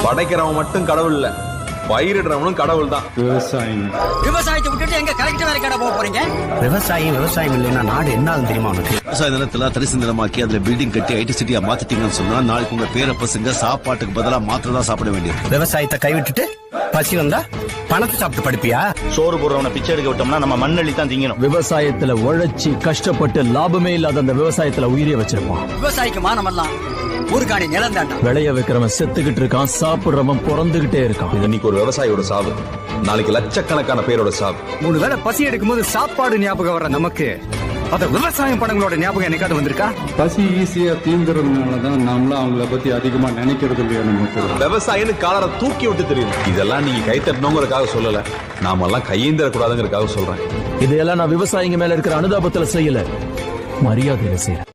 படைக்கிறவன் மட்டும் கடவுள் இல்ல, பயிரிடுறவனும் கடவுள் தான். விவசாயத்தை விட்டுட்டு எங்க கரெக்ட் வேற கடை போக போறீங்க? விவசாயம் இல்லைன்னா நாடு என்ன ஆகும் தெரியுமா உனக்கு? விவசாய நிலத்துல தரிசு நிலமாக்கி அதுல பில்டிங் கட்டி ஐடி சிட்டியா மாத்திட்டீங்கன்னு சொன்னா நாளைக்கு உங்க பேர பசங்க சாப்பாட்டுக்கு பதிலா மாத்திரை தான் சாப்பிட வேண்டியது. விவசாயத்தை கைவிட்டுட்டு பசி வந்தா பணத்தை சாப்பிட்டு படிப்பியா? சோறு போடுறவனை பிச்சை எடுக்க விட்டோம்னா நம்ம மண்ணள்ளி தான் திங்கணும். விவசாயத்துல உழைச்சி கஷ்டப்பட்டு லாபமே இல்லாத அந்த விவசாயத்துல உயிரிய வச்சிருப்பான். விவசாயிக்கு மானமெல்லாம் ஒரு காணி நிலம் தாண்டா. விளைய வைக்கிறவன் செத்துக்கிட்டு இருக்கான், சாப்பிடுறவன் பிறந்துகிட்டே இருக்கான். இன்னைக்கு ஒரு விவசாயியோட சாவு, நாளைக்கு லட்சக்கணக்கான பேரோட சாவு. 3 வேளை பசி எடுக்கும் போது சாப்பாடு ஞாபகம் வர நமக்கு அத விவசாயம் படங்களோட ஞாபகம் என்னைக்காவது வந்திருக்கா? பசி ஈஸியா தீந்துறதுனாலதான் நாமளும் அவங்கள பத்தி அதிகமா நினைக்கிறது இல்லையா? நமக்கு விவசாயின்னு காலரை தூக்கி விட்டு தெரியும். இதெல்லாம் நீங்க கை தட்டணுங்கிறதுக்காக சொல்லல, நாமெல்லாம் கையேந்திர கூடாதுங்கிறதுக்காக சொல்றேன். இதையெல்லாம் நான் விவசாயிங்க மேல இருக்கிற அனுதாபத்துல செய்யல, மரியாதையில செய்யறேன்.